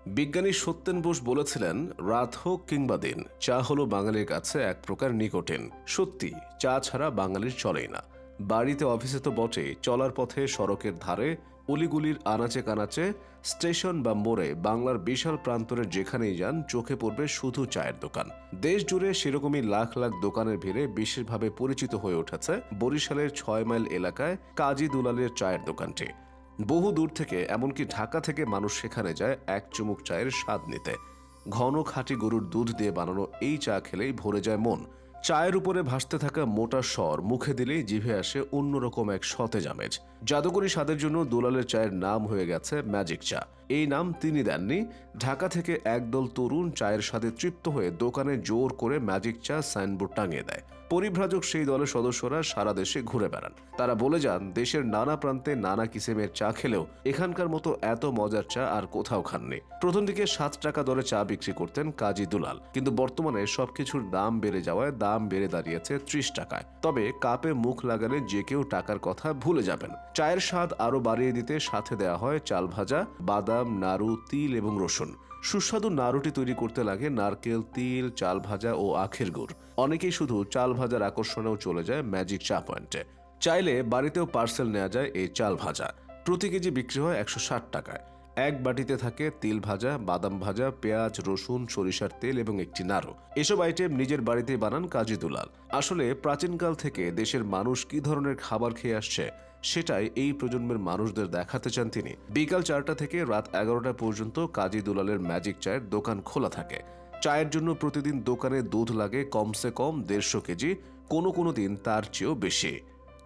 বিজ্ঞানী সত্যেন বোস বলেছিলেন, রাত হোক কিংবা দিন, চা হলো বাঙালির কাছে এক প্রকার নিকোটিন। সত্যি, চা ছাড়া বাঙালির চলেই না। বাড়িতে অফিসে তো বটেই, চলার পথে, সড়কের ধারে, অলিগুলির আনাচে কানাচে, স্টেশন বা মোড়ে, বাংলার বিশাল প্রান্তরে যেখানেই যান চোখে পড়বে শুধু চায়ের দোকান। দেশ জুড়ে সেরকমই লাখ লাখ দোকানের ভিড়ে বিশেষভাবে পরিচিত হয়ে উঠেছে বরিশালের ৬ মাইল এলাকায় কাজী দুলালের চায়ের দোকানটি। বহু দূর থেকে, এমনকি ঢাকা থেকে মানুষ সেখানে যায় এক চুমুক চায়ের স্বাদ নিতে। ঘন খাঁটি গরুর দুধ দিয়ে বানানো এই চা খেলেই ভরে যায় মন। চায়ের উপরে ভাসতে থাকা মোটা স্বর মুখে দিলেই জিভে আসে অন্যরকম এক সতেজ আমেজ। জাদুকরী স্বাদের জন্য দুলালের চায়ের নাম হয়ে গেছে ম্যাজিক চা। এই নাম তিনি দেননি। ঢাকা থেকে একদল তরুণ চায়ের স্বাদে তৃপ্ত হয়ে দোকানে জোর করে ম্যাজিক চা সাইনবোর্ড টাঙিয়ে দেয়। পরিভ্রাজক সেই দলের সদস্যরা সারা দেশে ঘুরে বেড়ান। তারা বলে যান, দেশের নানা প্রান্তে নানা কিসেমের চা খেলেও এখানকার মতো এত মজার চা আর কোথাও খাননি। প্রথম দিকে 7 টাকা দরে চা বিক্রি করতেন কাজী দুলাল, কিন্তু বর্তমানে সবকিছুর দাম বেড়ে যাওয়ায় দাম বেড়ে দাঁড়িয়েছে 30 টাকায়। তবে কাপে মুখ লাগালে যে কেউ টাকার কথা ভুলে যাবেন। চায়ের স্বাদ আরো বাড়িয়ে দিতে সাথে দেওয়া হয় চাল ভাজা, বাদাম, নাড়ু, তিল এবং রসুন। সুস্বাদু নাড়ুটি তৈরি করতে লাগে নারকেল, তিল, চাল ভাজা ও আখের গুড়। অনেকেই শুধু চাল ভাজার আকর্ষণেও চলে যায় ম্যাজিক চা পয়েন্টে। চাইলে বাড়িতেও পার্সেল নেওয়া যায় এই চাল ভাজা। প্রতি কেজি বিক্রি হয় 160 টাকায়। এক বাটিতে থাকে তিল ভাজা, বাদাম ভাজা, পেঁয়াজ, রসুন, সরিষার তেল এবং একটি নাড়ু। এসব আইটেম নিজের বাড়িতেই বানান কাজী দুলাল। আসলে প্রাচীনকাল থেকে দেশের মানুষ কি ধরনের খাবার খেয়ে আসছে সেটাই এই প্রজন্মের মানুষদের দেখাতে চান তিনি। বিকাল 4টা থেকে রাত 11টা পর্যন্ত কাজী দুলালের ম্যাজিক চায়ের দোকান খোলা থাকে। চায়ের জন্য প্রতিদিন দোকানে দুধ লাগে কমসে কম 150 কেজি, কোনো দিন তার চেয়েও বেশি।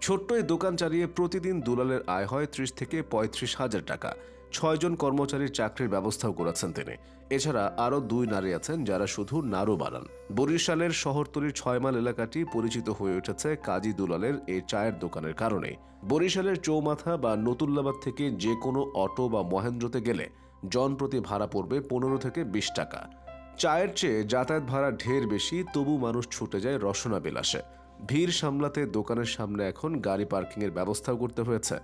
ছোট্ট এই দোকান চালিয়ে প্রতিদিন দুলালের আয় হয় 30 থেকে 35 হাজার টাকা। 6 জন কর্মচারীর চাকরির ব্যবস্থাও করেছেন তিনি। এছাড়া আরও 2 নারী আছেন যারা শুধু নাড়ু বানান। বরিশালের শহরতলির 6 মাইল এলাকাটি পরিচিত হয়ে উঠেছে কাজী দুলালের এই চায়ের দোকানের কারণে। বরিশালের চৌমাথা বা নতুল্লাবাদ থেকে যে কোনো অটো বা মহেন্দ্রতে গেলে জনপ্রতি ভাড়া পড়বে 15 থেকে 20 টাকা। চায়ের চেয়ে যাতায়াত ভাড়া ঢের বেশি, তবু মানুষ ছুটে যায় রসনা বিলাসে। ভিড় সামলাতে দোকানের সামনে এখন গাড়ি পার্কিংয়ের ব্যবস্থাও করতে হয়েছে।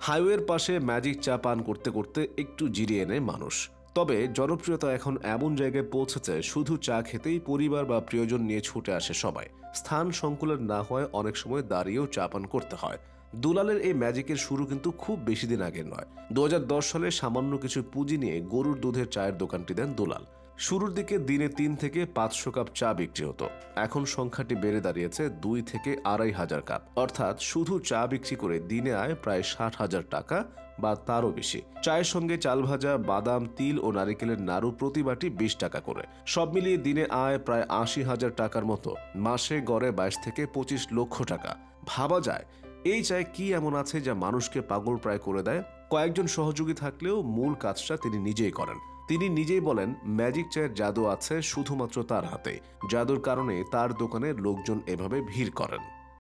হাইওয়ের পাশে ম্যাজিক চা পান করতে করতে একটু জিরিয়ে নেয় মানুষ। তবে জনপ্রিয়তা এখন এমন জায়গায় পৌঁছেছে, শুধু চা খেতেই পরিবার বা প্রিয়জন নিয়ে ছুটে আসে সবাই। স্থান সংকুলান না হয় অনেক সময় দাঁড়িয়েও চা পান করতে হয়। দুলালের এই ম্যাজিকের শুরু কিন্তু খুব বেশি দিন আগের নয়। 2010 সালে সামান্য কিছু পুঁজি নিয়ে গরুর দুধের চায়ের দোকানটি দেন দুলাল। শুরুর দিকে দিনে 3 থেকে 500 কাপ চা বিক্রি হতো। এখন সংখ্যাটি বেড়ে দাঁড়িয়েছে 2 থেকে 2,500 কাপ। অর্থাৎ শুধু চা বিক্রি করে দিনে আয় প্রায় 60,000 টাকা বা তারও বেশি। চায়ের সঙ্গে চাল ভাজা, বাদাম, তিল ও নারিকেলের নাড়ু প্রতি বাটি 20 টাকা করে। সব মিলিয়ে দিনে আয় প্রায় 80,000 টাকার মতো। মাসে গড়ে 22 থেকে 25 লক্ষ টাকা। ভাবা যায় এই চায় কি এমন আছে যা মানুষকে পাগল প্রায় করে দেয়। কয়েকজন সহযোগী থাকলেও মূল কাজটা তিনি নিজেই করেন। তিনি নিজেই বলেন, ম্যাজিক চায়ের জাদু আছে শুধুমাত্র তার হাতে। জাদুর কারণে তার দোকানে লোকজন এভাবে ভিড় করেন।